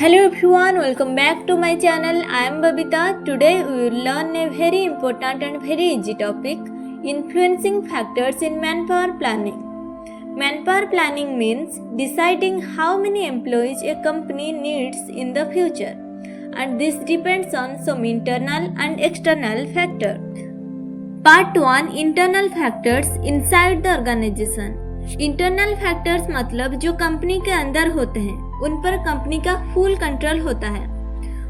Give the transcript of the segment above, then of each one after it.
Hello everyone, welcome back to my channel. I am Babita. Today we will learn a very important and very easy topic, influencing factors in manpower planning. Manpower planning means deciding how many employees a company needs in the future, and this depends on some internal and external factors. Part 1, internal factors inside the organization. Internal factors मतलब जो company के अंदर होते हैं उन पर company का full control होता है।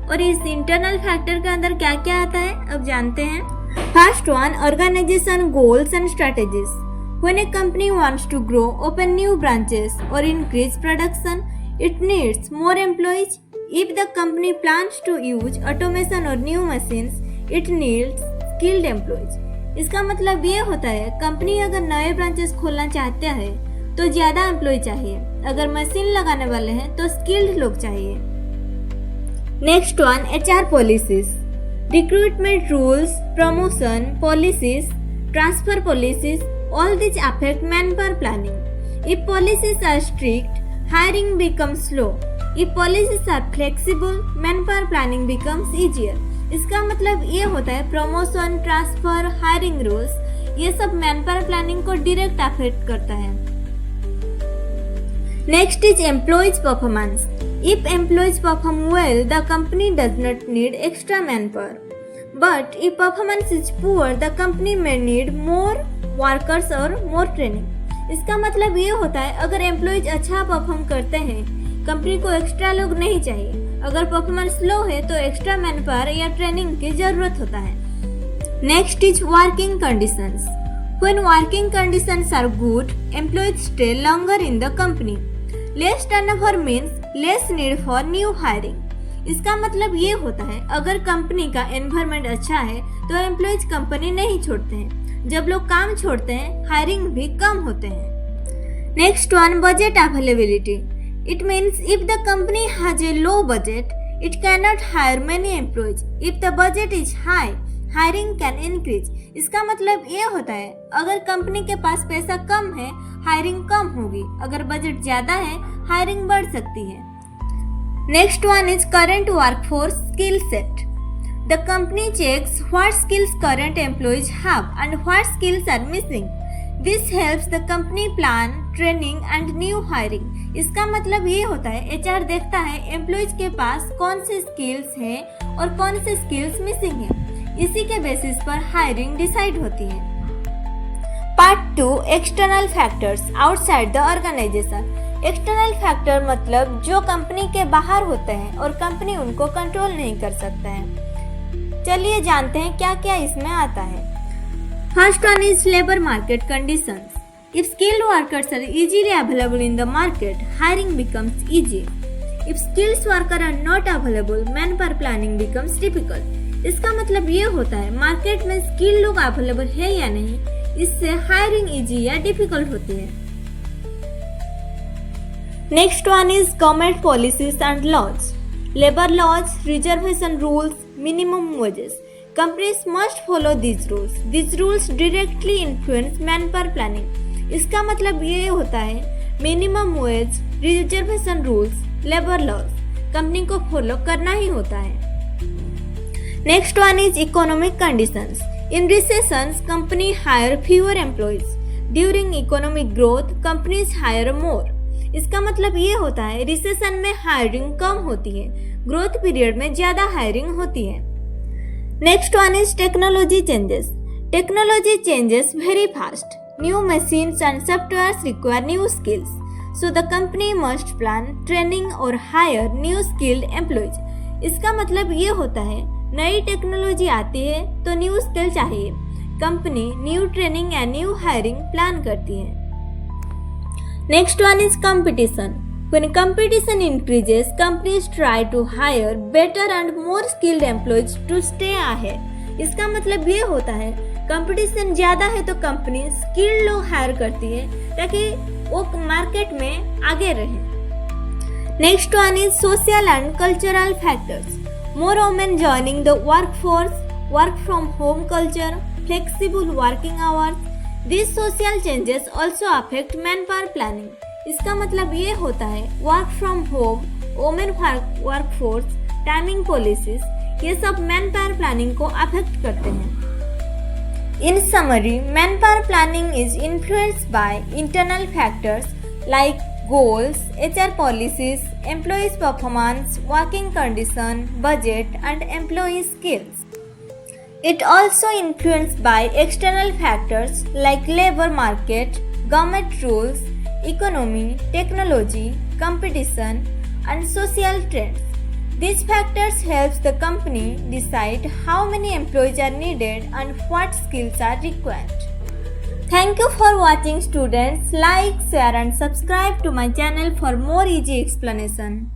और इस इंटरनल फैक्टर के अंदर क्या क्या आता है अब जानते हैं। First one, organization goals and strategies. When a company wants to grow, open new branches और increase production, it needs more employees. If the company plans to use automation और new machines, it needs skilled employees. इसका मतलब ये होता है company अगर नए branches खोलना चाहते हैं तो ज़्यादा एम्प्लॉय चाहिए, अगर मशीन लगाने वाले हैं तो स्किल्ड लोग चाहिए। Next one, HR policies. Recruitment rules, promotion policies, transfer policies, all this affect manpower planning. If policies are strict, hiring becomes slow. If policies are flexible, manpower planning becomes easier. इसका मतलब ये होता है promotion, transfer, hiring rules ये सब manpower planning को direct affect करता है। Next is employees performance. If employees perform well, the company does not need extra manpower, but if performance is poor, the company में नीड मोर वर्कर्स और मोर training. इसका मतलब ये होता है अगर एम्प्लॉयज अच्छा परफॉर्म करते हैं, कंपनी को एक्स्ट्रा लोग नहीं चाहिए। अगर परफॉर्मेंस लो है तो एक्स्ट्रा मैनपावर या ट्रेनिंग की जरूरत होता है। Next is working conditions. When working conditions are good, employees stay longer in the company. Less turnover means less need for new hiring. इसका मतलब ये होता है अगर कंपनी का एनवायरनमेंट अच्छा है तो एम्प्लॉयज कंपनी नहीं छोड़ते हैं, जब लोग काम छोड़ते हैं हायरिंग भी कम होते हैं। Next one, budget availability. It means if the company has a low budget, it cannot hire many employees. If the budget is high, hiring can increase. इसका मतलब ये होता है अगर कंपनी के पास पैसा कम है, हायरिंग कम होगी। अगर बजट ज़्यादा है, हायरिंग बढ़ सकती है। Next one is current workforce skill set. The company checks what skills current employees have and what skills are missing. This helps the company plan training and new hiring. इसका मतलब ये होता है HR देखता है एम्प्लॉयज के पास कौन से स्किल्स हैं और कौन से स्किल्स मिसिंग हैं। इसी के बेसिस पर हायरिंग डिसाइड होती है। Part 2, external factors outside the organisation. External factor मतलब जो कंपनी के बाहर होते हैं और कंपनी उनको कंट्रोल नहीं कर सकता है। चलिए जानते हैं क्या क्या इसमें आता है। First one is labor market conditions. If skilled workers are easily available in the market, hiring becomes easy. If skilled workers are not available, manpower planning becomes difficult. इसका मतलब ये होता है मार्केट में स्किल लोग अवेलेबल है या नहीं, इससे हायरिंग इजी या डिफिकल्ट होती है। Next one is government policies and laws. Labour laws, reservation rules, minimum wages. Companies must follow these rules. These rules directly influence manpower planning. इसका मतलब ये होता है minimum wage, reservation rules, labour laws company को follow करना ही होता है। Next one is economic conditions. In recessions company hire fewer employees. During economic growth companies hire more. इसका मतलब ये होता है रिसेशन में हायरिंग कम होती है, ग्रोथ पीरियड में ज़्यादा हायरिंग होती है। Next one is technology changes. Technology changes very fast. New machines and softwares require new skills. So the company must plan training or hire new skilled employees. इसका मतलब ये होता है नई टेक्नोलॉजी आती है तो न्यू स्किल चाहिए, कंपनी न्यू ट्रेनिंग या न्यू हायरिंग प्लान करती है। Next one is competition. When competition increases, companies try to hire better and more skilled employees to stay ahead. इसका मतलब ये होता है कंपटीशन ज़्यादा है तो कंपनी स्किल्ड लोग हायर करती है ताकि वो मार्केट में आगे रहे। Next one is social and cultural factors. More women joining the workforce, work from home culture, flexible working hours. This social changes also affect manpower planning. इसका मतलब ये होता है work from home women workforce, timing policies, ये सब man power planning को affect करते हैं। In summary, manpower planning is influenced by internal factors like goals, HR policies, employees' performance, working condition, budget, and employee skills. It also influenced by external factors like labor market, government rules, economy, technology, competition, and social trends. These factors help the company decide how many employees are needed and what skills are required. Thank you for watching, students. Like, share and subscribe to my channel for more easy explanation.